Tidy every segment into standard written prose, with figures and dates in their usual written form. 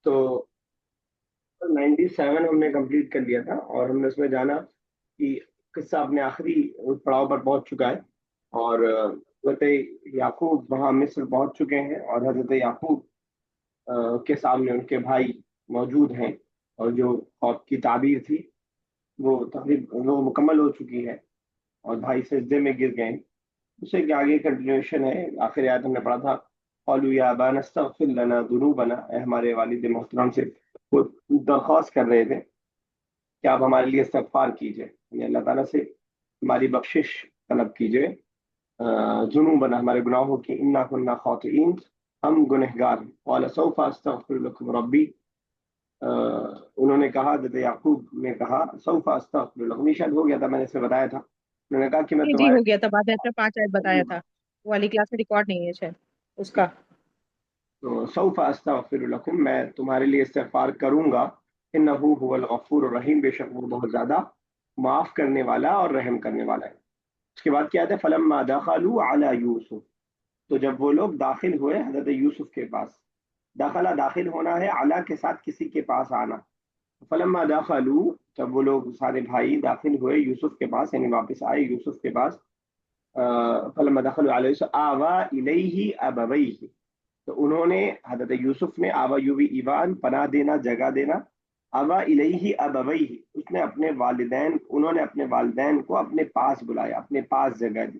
تو 97 ہم نے کمپلیٹ کر لیا تھا، اور ہم نے اس میں جانا کہ قصہ اپنے آخری پڑاؤ پر پہنچ چکا ہے، اور حضرت یعقوب وہاں مصر پہنچ چکے ہیں، اور حضرت یعقوب کے سامنے ان کے بھائی موجود ہیں، اور جو خواب کی تعبیر تھی وہ مکمل ہو چکی ہے، اور بھائی سجدے میں گر گئے ہیں۔ اسے کہ آگے کنٹینیوشن ہے، آخر آیت ہم نے پڑھا تھا، قالوا یا ابانا استغفر لنا ذنوبنا، اے ہمارے والد محترم سے وہ درخواست کر رہے تھے کہ آپ ہمارے لیے استغفار کیجئے، یعنی اللہ تعالیٰ سے ہماری بخشش طلب کیجئے، ذنوبنا ہمارے گناہوں کی، انا کنا خاطئین، ہم گنہگار ہیں، قال سوف استغفر لکم ربی، انہوں نے کہا، حضرت یعقوب نے کہا سوف استغفر لکم، یہ شاید ہو گیا تھا، میں نے اس سے بتایا تھا، انہوں نے کہا کہ میں جی جی، تمہارے ہو گیا تھا، بعد میں 5 آیت بتایا تھا، وہ والی کلاس میں ریکارڈ نہیں ہے شاید اس کا۔ تو سوف استغفر لکم، میں تمہارے لیے استغفار کروں گا، انہ هو الغفور الرحیم، بے شک وہ بہت زیادہ معاف کرنے والا اور رحم کرنے والا ہے۔ اس کے بعد کیا ہے، فلما دخلوا علی یوسف، تو جب وہ لوگ داخل ہوئے حضرت یوسف کے پاس، داخلہ داخل ہونا ہے، علی کے ساتھ کسی کے پاس آنا، فلما دخلوا، جب وہ لوگ سارے بھائی داخل ہوئے یوسف کے پاس، یعنی واپس آئے یوسف کے پاس، فلما دخلوا علی یوسف آوا الیہ ابویہ، تو انہوں نے، حضرت یوسف نے، آوا یوبی ایوان، پناہ دینا، جگہ دینا، آوا الیہ ابویہ، اس نے اپنے والدین، انہوں نے اپنے والدین کو اپنے پاس بلایا، اپنے پاس جگہ دی۔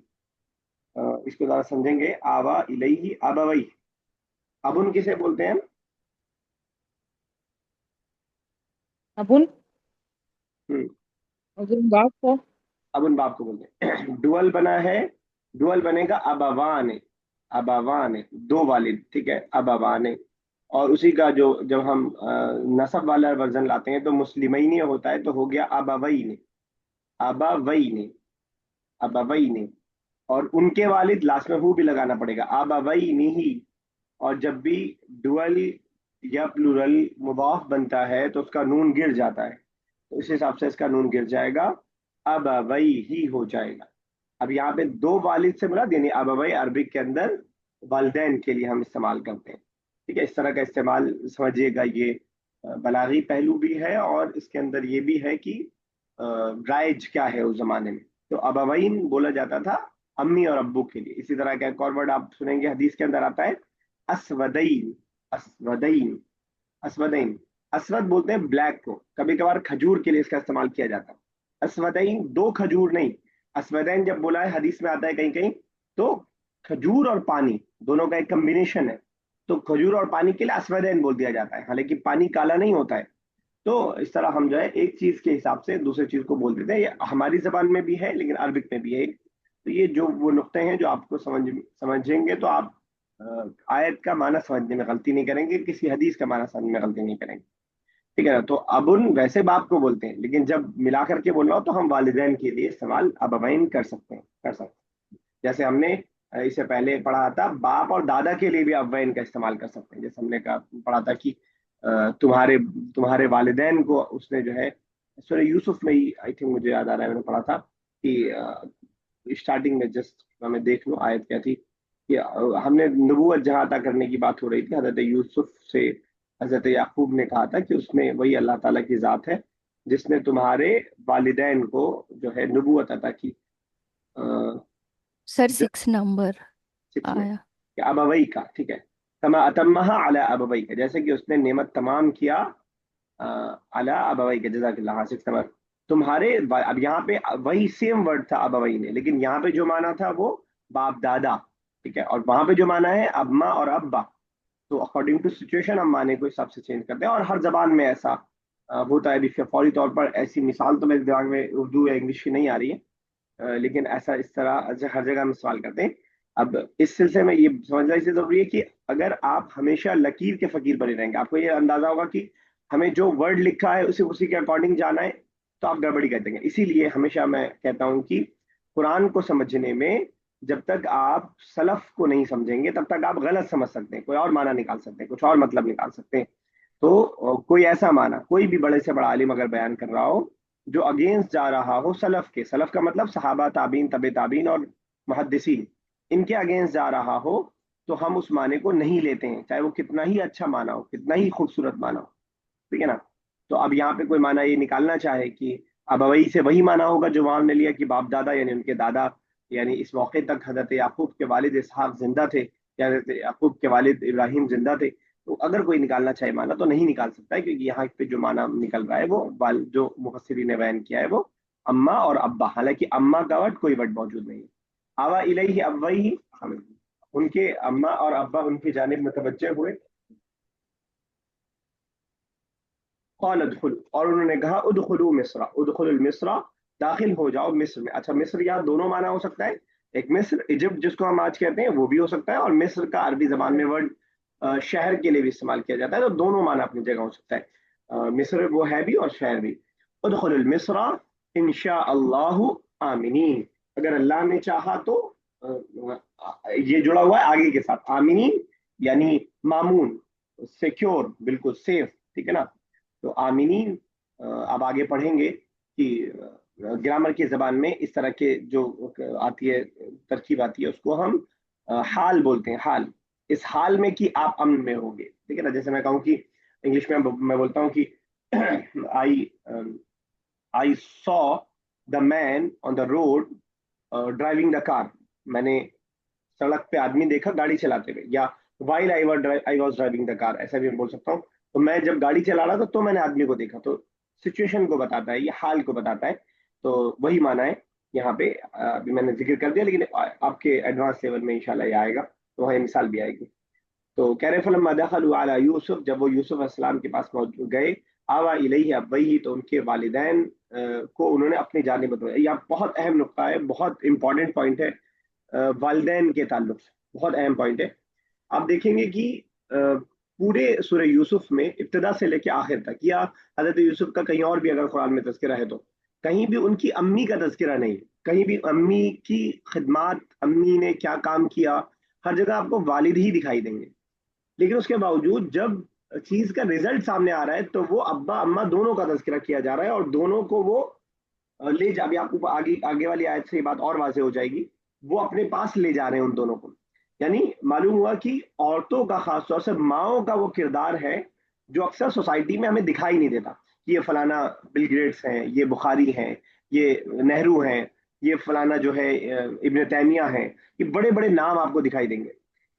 اس کو ذرا سمجھیں گے، آوا الیہ ابویہ، ابن کسے بولتے ہیں؟ ابن، ہم، ابن باپ کو۔ ابن باپ کو بولتے ہیں۔ ڈوئل بنا ہے، ڈوئل بنے گا ابوان، ابوان دو والد، ٹھیک ہے، ابوان، اور اسی کا جو جب ہم نسب والا ورژن لاتے ہیں تو مسلمین ہوتا ہے، تو ہو گیا ابوین، ابوین، ابوین، اور ان کے والد لاسٹ میں ہو بھی لگانا پڑے گا، ابوین ہی، اور جب بھی ڈوئل یا پلورل مضاف بنتا ہے تو اس کا نون گر جاتا ہے، تو اس حساب سے اس کا نون گر جائے گا، ابوئی ہی ہو جائے گا۔ اب یہاں پہ دو والد سے مراد، یعنی ابوئی عربک کے اندر والدین کے لیے ہم استعمال کرتے ہیں، ٹھیک ہے، اس طرح کا استعمال سمجھیے گا، یہ بلاغی پہلو بھی ہے، اور اس کے اندر یہ بھی ہے کہ رائج کیا ہے اس زمانے میں، تو ابوین بولا جاتا تھا امی اور ابو کے لیے۔ اسی طرح کا ایک اور ورڈ آپ سنیں گے حدیث کے اندر آتا ہے، اسودین، اسودین، اسودین، اسود بولتے ہیں بلیک کو، کبھی کبھار کھجور کے لیے اس کا استعمال کیا جاتا ہے، اسودین دو کھجور نہیں، اسودین جب بولا ہے حدیث میں آتا ہے کہیں کہیں، تو کھجور اور پانی دونوں کا ایک کمبینیشن ہے، تو کھجور اور پانی کے لیے اسودین بول دیا جاتا ہے، حالانکہ پانی کالا نہیں ہوتا ہے۔ تو اس طرح ہم جو ہے ایک چیز کے حساب سے دوسرے چیز کو بول دیتے ہیں، یہ ہماری زبان میں بھی ہے لیکن عربک میں بھی ہے، تو یہ جو وہ نقطے ہیں جو آپ کو سمجھیں گے تو آپ آیت کا معنی سمجھنے میں غلطی نہیں کریں گے، کسی حدیث کا معنی سمجھنے میں غلطی نہیں کریں گے، ٹھیک ہے نا؟ تو ابن ویسے باپ کو بولتے ہیں، لیکن جب ملا کر کے بولنا ہو تو ہم والدین کے لیے استعمال ابوین کر سکتے ہیں، کر سکتے ہیں، جیسے ہم نے اس سے پہلے پڑھا تھا باپ اور دادا کے لیے بھی ابوین کا استعمال کر سکتے ہیں، جیسے ہم نے پڑھا تھا کہ تمہارے تمہارے والدین کو، اس نے جو ہے سورہ یوسف میں ہی، آئی تھنک مجھے یاد آ رہا ہے میں نے پڑھا تھا کہ اسٹارٹنگ میں، جسٹ میں دیکھ لوں آیت کیا تھی، کہ ہم نے نبوت جہاں عطا کرنے کی بات ہو رہی تھی، حضرت یوسف سے حضرت یعقوب نے کہا تھا کہ اس میں وہی اللہ تعالیٰ کی ذات ہے جس نے تمہارے والدین کو جو ہے نبوت عطا کی، سر 6 نمبر 6 میں، آیا۔ کہ ابوئی کا، ٹھیک ہے، کما اتمہا علی ابوئی کا، جیسے کہ اس نے نعمت تمام کیا علی ابوئی کا، جزاک اللہ، 6 نمبر تمہارے، اب یہاں پہ وہی سیم ورڈ تھا ابوئی نے، لیکن یہاں پہ جو مانا تھا وہ باپ دادا، ٹھیک ہے، اور وہاں پہ جو مانا ہے اما اور ابا، تو اکارڈنگ ٹو سچویشن ہم معنی کو حساب سے چینج کرتے ہیں، اور ہر زبان میں ایسا ہوتا ہے، ابھی فوری طور پر ایسی مثال تو میرے دماغ میں اردو یا انگلش کی نہیں آ رہی ہے، لیکن ایسا اس طرح ہر جگہ ہم سوال کرتے ہیں۔ اب اس سلسلے میں یہ سمجھنا اس لیے ضروری ہے کہ اگر آپ ہمیشہ لکیر کے فقیر بنے رہیں گے، آپ کو یہ اندازہ ہوگا کہ ہمیں جو ورڈ لکھا ہے اسی کے اکارڈنگ جانا ہے، تو آپ گڑبڑی کر دیں گے۔ اسی لیے ہمیشہ میں کہتا ہوں کہ قرآن کو سمجھنے میں جب تک آپ سلف کو نہیں سمجھیں گے تب تک آپ غلط سمجھ سکتے ہیں، کوئی اور معنی نکال سکتے ہیں، کچھ اور مطلب نکال سکتے ہیں، تو کوئی ایسا معنی کوئی بھی بڑے سے بڑا عالم اگر بیان کر رہا ہو جو اگینسٹ جا رہا ہو سلف کے، سلف کا مطلب صحابہ، تابعین، تبع تابعین اور محدثین، ان کے اگینسٹ جا رہا ہو، تو ہم اس معنی کو نہیں لیتے ہیں، چاہے وہ کتنا ہی اچھا مانا ہو، کتنا ہی خوبصورت مانا ہو، ٹھیک ہے نا؟ تو اب یہاں پہ کوئی معنی یہ نکالنا چاہے کہ ابوئی سے وہی مانا ہوگا جو وہاں نے لیا کہ باپ دادا، یعنی ان کے دادا، یعنی اس موقع تک حضرت یعقوب کے والد اسحاق زندہ تھے، یا حضرت یعقوب کے والد ابراہیم زندہ تھے، تو اگر کوئی نکالنا چاہے مانا تو نہیں نکال سکتا ہے، کیونکہ یہاں پہ جو مانا نکل رہا ہے وہ جو مفسرین نے بیان کیا ہے وہ اما اور ابا، حالانکہ اما کا ورڈ کوئی ورڈ موجود نہیں ہے۔ آوا الیہ ابویہ، ان کے اما اور ابا ان کی جانب متوجہ ہوئے، قال ادخل، اور انہوں نے کہا ادخلوا مصر، ادخل المصر، داخل ہو جاؤ مصر میں۔ اچھا، مصر یہاں دونوں معنی ہو سکتا ہے، ایک مصر ایجپٹ جس کو ہم آج کہتے ہیں وہ بھی ہو سکتا ہے، اور مصر کا عربی زبان میں ورڈ شہر کے لیے بھی استعمال کیا جاتا ہے، تو دونوں معنی اپنی جگہ ہو سکتا ہے، مصر وہ ہے بھی اور شہر بھی۔ ادخل المصر انشاء اللہ آمنین، اگر اللہ نے چاہا تو یہ جڑا ہوا ہے آگے کے ساتھ، آمنین یعنی مامون، سیکیور، بالکل سیف، ٹھیک ہے نا؟ تو آمینین اب آگے پڑھیں گے کہ گرامر کی زبان میں اس طرح کے جو آتی ہے ترکیب آتی ہے اس کو ہم حال بولتے ہیں، حال، اس حال میں کہ آپ امن میں ہوں گے، ٹھیک ہے نا؟ جیسے میں کہوں کہ انگلش میں بولتا ہوں کہ آئی آئی سو دا مین آن دا روڈ ڈرائیونگ دا کار، میں نے سڑک پہ آدمی دیکھا گاڑی چلاتے ہوئے، یا وائل آئی واز ڈرائیونگ دا کار، ایسا بھی میں بول سکتا ہوں، تو میں جب گاڑی چلا رہا تھا تو میں نے آدمی کو دیکھا، تو سچویشن کو بتاتا ہے، یہ حال کو بتاتا ہے، تو وہی مانا ہے یہاں پہ، ابھی میں نے ذکر کر دیا لیکن آپ کے ایڈوانس لیول میں انشاءاللہ یہ آئے گا، تو وہاں یہ مثال بھی آئے گی۔ تو کہہ رہے فلما دخلوا علی یوسف، جب وہ یوسف علیہ السلام کے پاس گئے، آوا الیہ ابویہ، تو ان کے والدین کو انہوں نے اپنی جانب بتایا، یہ بہت اہم نقطہ ہے، بہت امپورٹنٹ پوائنٹ ہے، والدین کے تعلق سے بہت اہم پوائنٹ ہے۔ آپ دیکھیں گے کہ پورے سورہ یوسف میں ابتدا سے لے کے آخر تک، یا حضرت یوسف کا کہیں اور بھی اگر قرآن میں تذکرہ ہے تو کہیں بھی ان کی امی کا تذکرہ نہیں، کہیں بھی امی کی خدمات، امی نے کیا کام کیا، ہر جگہ آپ کو والد ہی دکھائی دیں گے، لیکن اس کے باوجود جب چیز کا رزلٹ سامنے آ رہا ہے تو وہ ابا اما دونوں کا تذکرہ کیا جا رہا ہے، اور دونوں کو وہ لے جا، ابھی آپ کو آگے والی آیت سے یہ بات اور واضح ہو جائے گی، وہ اپنے پاس لے جا رہے ہیں ان دونوں کو، یعنی معلوم ہوا کہ عورتوں کا، خاص طور سے ماؤں کا وہ کردار ہے جو اکثر سوسائٹی میں ہمیں دکھائی نہیں دیتا، کہ یہ فلانا بل گیٹس ہیں، یہ بخاری ہیں، یہ نہرو ہیں، یہ فلانا جو ہے ابن تیمیہ ہیں، یہ بڑے بڑے نام آپ کو دکھائی دیں گے،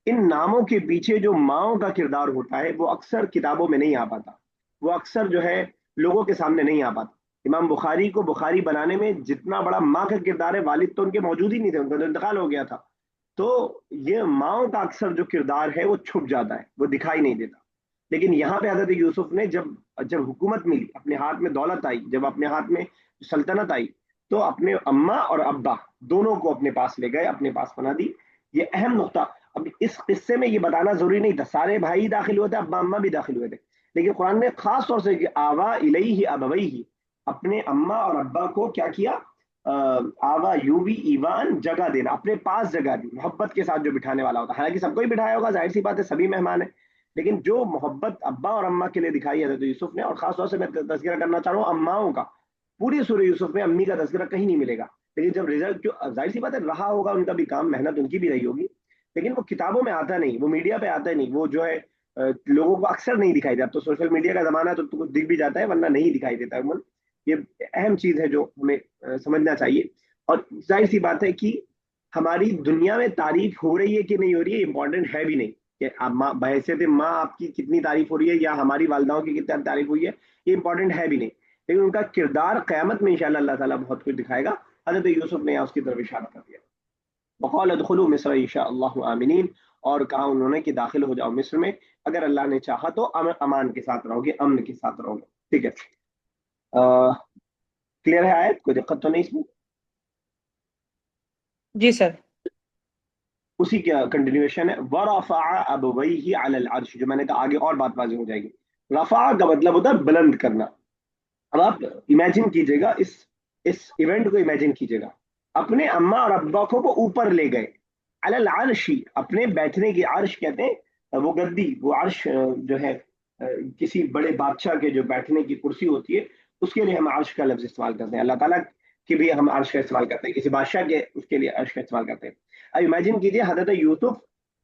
ان ناموں کے پیچھے جو ماؤں کا کردار ہوتا ہے وہ اکثر کتابوں میں نہیں آ پاتا، وہ اکثر جو ہے لوگوں کے سامنے نہیں آ پاتا۔ امام بخاری کو بخاری بنانے میں جتنا بڑا ماں کا کردار ہے، والد تو ان کے موجود ہی نہیں تھے، ان کا تو انتقال ہو گیا تھا، تو یہ ماؤں کا اکثر جو کردار ہے وہ چھپ جاتا ہے، وہ دکھائی نہیں دیتا، لیکن یہاں پہ حضرت یوسف نے جب جب حکومت ملی، اپنے ہاتھ میں دولت آئی، جب اپنے ہاتھ میں سلطنت آئی، تو اپنے اما اور ابا دونوں کو اپنے پاس لے گئے، اپنے پاس بنا دی، یہ اہم نقطہ۔ اب اس قصے میں یہ بتانا ضروری نہیں تھا، سارے بھائی داخل ہوئے تھے، ابا اما بھی داخل ہوئے تھے، لیکن قرآن نے خاص طور سے کہ آوا الیہ ابویہ، اپنے اما اور ابا کو کیا کیا، آوا یوبی ایوان، جگہ دینا، اپنے پاس جگہ دی، محبت کے ساتھ جو بٹھانے والا ہوتا ہے، حالانکہ سب کو ہی بٹھایا ہوگا، ظاہر سی بات ہے سبھی مہمان ہیں، لیکن جو محبت ابا اور اما کے لیے دکھائی حضرت یوسف نے، اور خاص طور سے میں تذکرہ کرنا چاہ رہا ہوں اماؤں کا، پوری سورہ یوسف میں امی کا تذکرہ کہیں نہیں ملے گا، لیکن جب رزلٹ، جو ظاہر سی بات ہے رہا ہوگا ان کا بھی کام، محنت ان کی بھی رہی ہوگی، لیکن وہ کتابوں میں آتا نہیں، وہ میڈیا پہ آتا نہیں، وہ جو ہے لوگوں کو اکثر نہیں دکھائی دیتا، تو سوشل میڈیا کا زمانہ ہے تو کچھ دکھ بھی جاتا ہے، ورنہ نہیں دکھائی دیتا ہے، یہ اہم چیز ہے جو ہمیں سمجھنا چاہیے۔ اور ظاہر سی بات ہے کہ ہماری دنیا میں تعریف ہو رہی ہے کہ نہیں ہو رہی ہے، امپورٹنٹ ہے بھی نہیں، کہ بحیثیت ماں آپ کی کتنی تعریف ہو رہی ہے یا ہماری والداؤں کی کتنی تعریف ہوئی ہے، یہ امپورٹنٹ ہے بھی نہیں، لیکن ان کا کردار قیامت میں انشاءاللہ اللہ تعالیٰ بہت کچھ دکھائے گا۔ حضرت یوسف نے اس کی طرف اشارہ کر دیا، وقال ادخلوا مصر ان شاء اللہ آمنین، اور کہا انہوں نے کہ داخل ہو جاؤ مصر میں، اگر اللہ نے چاہا تو امان کے ساتھ رہو گے، امن کے ساتھ رہو گے، ٹھیک ہے؟ کلیئر ہے آیت، کوئی دقت تو نہیں اس میں؟ جی سر۔ اسی کا کنٹینیوشن ہے، ورفع ابویہ علی العرش، جو میں نے کہا آگے اور بات واضح ہو جائے گی، رفع کا مطلب ہوتا ہے بلند کرنا۔ اب آپ امیجن کیجئے گا، اس ایونٹ کو امیجن کیجئے گا، اپنے اما اور ابا کو وہ اوپر لے گئے، علی العرش، اپنے بیٹھنے کی، عرش کہتے ہیں وہ گدی، وہ عرش جو ہے کسی بڑے بادشاہ کے جو بیٹھنے کی کرسی ہوتی ہے، اس کے لیے ہم عرش کا لفظ استعمال کرتے ہیں، اللہ تعالیٰ کے بھی ہم عرش کا استعمال کرتے ہیں، کسی بادشاہ کے اس کے لیے عرش کا استعمال کرتے ہیں۔ اب امیجن کیجئے حضرت یوسف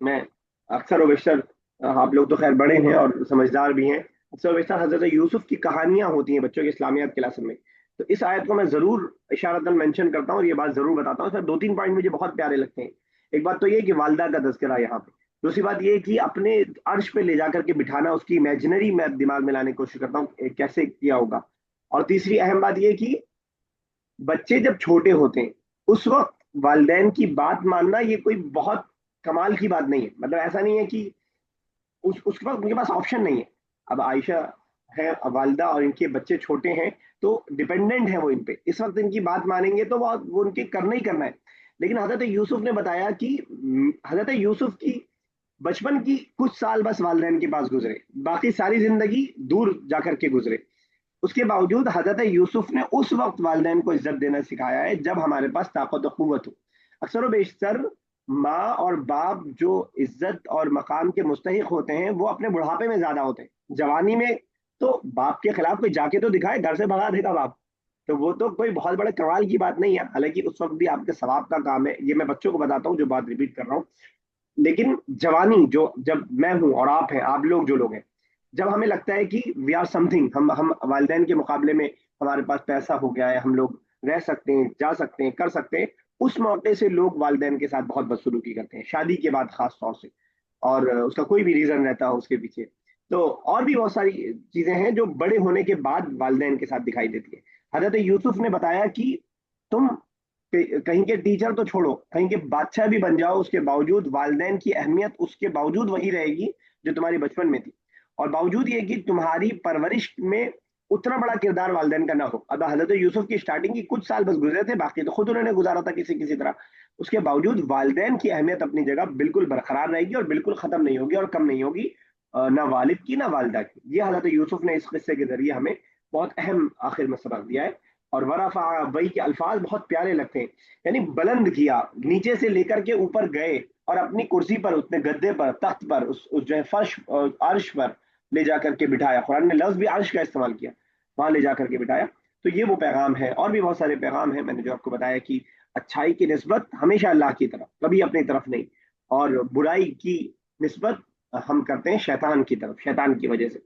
میں اکثر و بیشتر، آپ لوگ تو خیر بڑے ہیں اور سمجھدار بھی ہیں، اکثر و بیشتر حضرت یوسف کی کہانیاں ہوتی ہیں بچوں کے اسلامیات کلاس میں، تو اس آیت کو میں ضرور اشارتاً مینشن کرتا ہوں اور یہ بات ضرور بتاتا ہوں. سر دو تین پوائنٹ مجھے بہت پیارے لگتے ہیں. ایک بات تو یہ کہ والدہ کا تذکرہ یہاں پہ، دوسری بات یہ کہ اپنے عرش پہ لے جا کر کے بٹھانا، اس کی امیجنری میں دماغ میں لانے کی کوشش کرتا ہوں کیسے کیا ہوگا. اور تیسری اہم بات یہ کہ بچے جب چھوٹے ہوتے ہیں اس وقت والدین کی بات ماننا یہ کوئی بہت کمال کی بات نہیں ہے. مطلب ایسا نہیں ہے کہ اس وقت ان کے پاس آپشن نہیں ہے. اب عائشہ ہے والدہ اور ان کے بچے چھوٹے ہیں تو ڈپینڈنٹ ہے وہ ان پہ، اس وقت ان کی بات مانیں گے تو وہ ان کے کرنا ہی کرنا ہے. لیکن حضرت یوسف نے بتایا کہ حضرت یوسف کی بچپن کی کچھ سال بس والدین کے پاس گزرے، باقی ساری زندگی دور جا کر کے گزرے. اس کے باوجود حضرت یوسف نے اس وقت والدین کو عزت دینا سکھایا ہے جب ہمارے پاس طاقت و قوت ہو. اکثر و بیشتر ماں اور باپ جو عزت اور مقام کے مستحق ہوتے ہیں وہ اپنے بڑھاپے میں زیادہ ہوتے ہیں. جوانی میں تو باپ کے خلاف کوئی جا کے تو دکھائے، گھر سے بھگا دے گا باپ، تو وہ تو کوئی بہت بڑے کمال کی بات نہیں ہے. حالانکہ اس وقت بھی آپ کے ثواب کا کام ہے، یہ میں بچوں کو بتاتا ہوں جو بات ریپیٹ کر رہا ہوں. لیکن جوانی جو جب میں ہوں اور آپ ہیں، آپ لوگ جو لوگ ہیں، جب ہمیں لگتا ہے کہ وی آر سم تھنگ، ہم والدین کے مقابلے میں ہمارے پاس پیسہ ہو گیا ہے، ہم لوگ رہ سکتے ہیں، جا سکتے ہیں، کر سکتے ہیں، اس موقع سے لوگ والدین کے ساتھ بہت بدسلوکی کرتے ہیں، شادی کے بعد خاص طور سے. اور اس کا کوئی بھی ریزن رہتا ہو اس کے پیچھے. تو اور بھی بہت ساری چیزیں ہیں جو بڑے ہونے کے بعد والدین کے ساتھ دکھائی دیتی ہے. حضرت یوسف نے بتایا کہ تم کہیں کے ٹیچر تو چھوڑو، کہیں کے بادشاہ بھی بن جاؤ، اس کے باوجود والدین کی اہمیت اس کے باوجود وہی رہے گی جو تمہاری بچپن میں تھی. اور باوجود یہ کہ تمہاری پرورش میں اتنا بڑا کردار والدین کا نہ ہو. اب حضرت یوسف کی اسٹارٹنگ کی کچھ سال بس گزرے تھے، باقی تو خود انہوں نے گزارا تھا کسی کسی طرح. اس کے باوجود والدین کی اہمیت اپنی جگہ بالکل برقرار رہے گی اور بالکل ختم نہیں ہوگی اور کم نہیں ہوگی، نہ والد کی نہ والدہ کی. یہ حضرت یوسف نے اس قصے کے ذریعے ہمیں بہت اہم آخر میں سبق دیا ہے. اور ورفع وہی کے الفاظ بہت پیارے لگتے ہیں، یعنی بلند کیا، نیچے سے لے کر کے اوپر گئے اور اپنی کرسی پر، اتنے گدے پر، تخت پر، اس جو ہے فرش عرش پر لے جا کر کے بٹھایا. قرآن نے لفظ بھی عرش کا استعمال کیا، وہاں لے جا کر کے بٹھایا. تو یہ وہ پیغام ہے. اور بھی بہت سارے پیغام ہیں، میں نے جو آپ کو بتایا کہ اچھائی کی نسبت ہمیشہ اللہ کی طرف، کبھی اپنی طرف نہیں. اور برائی کی نسبت ہم کرتے ہیں شیطان کی طرف، شیطان کی وجہ سے.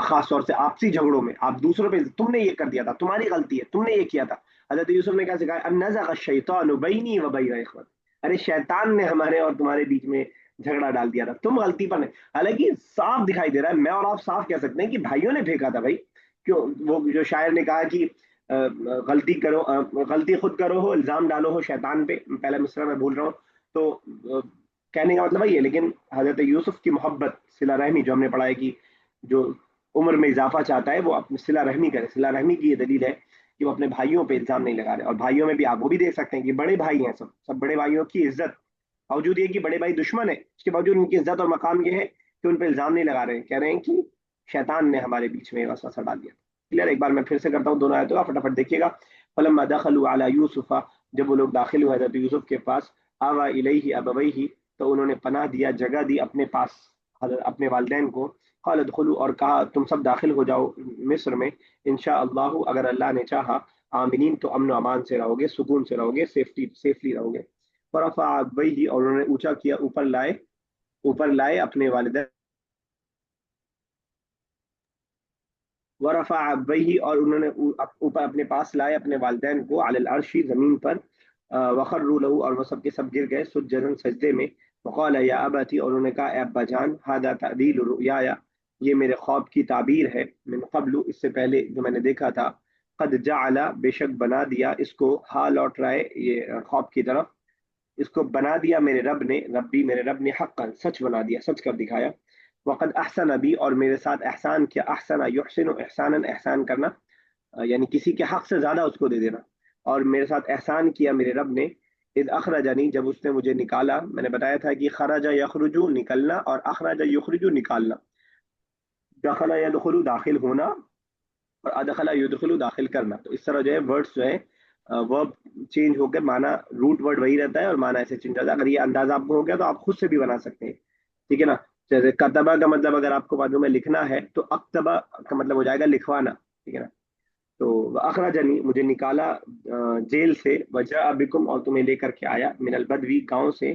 خاص طور سے آپسی جھگڑوں میں آپ دوسروں پہ، تم نے یہ کر دیا تھا، تمہاری غلطی ہے، تم نے یہ کیا تھا. حضرت یوسف نے کیا سکھایا؟ ان نزغ الشیطان بینی و بین اخوت، ارے شیطان نے ہمارے اور تمہارے بیچ میں جھگڑا ڈال دیا تھا، تم غلطی پر نہیں. حالانکہ صاف دکھائی دے رہا ہے، میں اور آپ صاف کہہ سکتے ہیں کہ بھائیوں نے پھینکا تھا بھائی. کیوں؟ وہ جو شاعر نے کہا کہ غلطی کرو، غلطی خود کرو ہو، الزام ڈالو ہو شیطان پہ، پہلا مصرع میں بھول رہا ہوں. تو کہنے کا مطلب وہی ہے. لیکن حضرت یوسف کی محبت، صلہ رحمی، جو ہم نے پڑھا ہے کہ جو عمر میں اضافہ چاہتا ہے وہ اپنی صلہ رحمی کرے. صلہ رحمی کی یہ دلیل ہے کہ وہ اپنے بھائیوں پہ الزام نہیں لگا رہے. اور بھائیوں میں بھی آپ وہ بھی دیکھ سکتے ہیں کہ بڑے بھائی ہیں، سب سب بڑے بھائیوں کی عزت، باوجود یہ کہ بڑے بھائی دشمن ہے، اس کے باوجود ان کی عزت اور مقام یہ ہے کہ ان پہ الزام نہیں لگا رہے ہیں، کہہ رہے ہیں کہ شیطان نے ہمارے بیچ میں وسوسہ ڈال دیا. کلیئر؟ ایک بار میں پھر سے کرتا ہوں دونوں آیتوں کا، فٹافٹ دیکھیے گا. فلما دخلوا علی یوسف، جب وہ لوگ داخل ہوئے حضرت یوسف کے پاس، آوا الیہ ابویہ، تو انہوں نے پناہ دیا، جگہ دی اپنے پاس اپنے والدین کو. قال ادخلوا، اور کہا تم سب داخل ہو جاؤ مصر میں، انشاء اللہ، اگر اللہ نے چاہا، آمنین، تو امن و امان سے رہو گے، سکون سے رہو گے، سیفلی رہو گے. ورفع ابویہ، اور انہوں نے اونچا کیا، اوپر لائے اپنے والدین. ورفع ابویہ، اور انہوں نے اوپر اپنے پاس لائے اپنے والدین کو، علی العرش، زمین پر. وخروا له، اور وہ سب کے سب گر گئے، سجدا، سجدے میں. وقال یا ابتی، اور انہوں نے کہا اے ابا جان، ھذا تعبیر رؤیایا، یہ میرے خواب کی تعبیر ہے، من قبل، اس سے پہلے جو میں نے دیکھا تھا. قد جعل، بے شک بنا دیا، اس کو ہا لوٹ رہا ہے یہ خواب کی طرف، اس کو بنا دیا میرے رب نے، ربی، میرے رب نے، حقا، سچ بنا دیا، سچ کر دکھایا. وقد احسن ابی، اور میرے ساتھ احسان کیا. احسن یحسن احسانا، احسان کرنا، یعنی کسی کے حق سے زیادہ اس کو دے دینا. اور میرے ساتھ احسان کیا میرے رب نے، اذ اخرجنی، جب اس نے مجھے نکالا. میں نے بتایا تھا کہ خرج یخرجو، نکلنا، اور اخرج یخرجو، نکالنا. دخل یدخلو، داخل ہونا، اور ادخل یدخلو، داخل کرنا. تو اس طرح جو ہے ورڈز جو ہے ورب چینج ہو کے معنی، روٹ ورڈ وہی رہتا ہے اور معنی ایسے چینج ہوتا ہے. اگر یہ اندازہ آپ کو ہو گیا تو آپ خود سے بھی بنا سکتے ہیں، ٹھیک ہے نا. جیسے کتبہ کا مطلب اگر آپ کو بعدوں میں لکھنا ہے تو اکتبہ کا مطلب ہو جائے گا لکھوانا، ٹھیک ہے نا. تو اخرجنی، مجھے نکالا جیل سے، وجاء بکم، اور تمہیں لے کر کے آیا، من البدوی، گاؤں سے،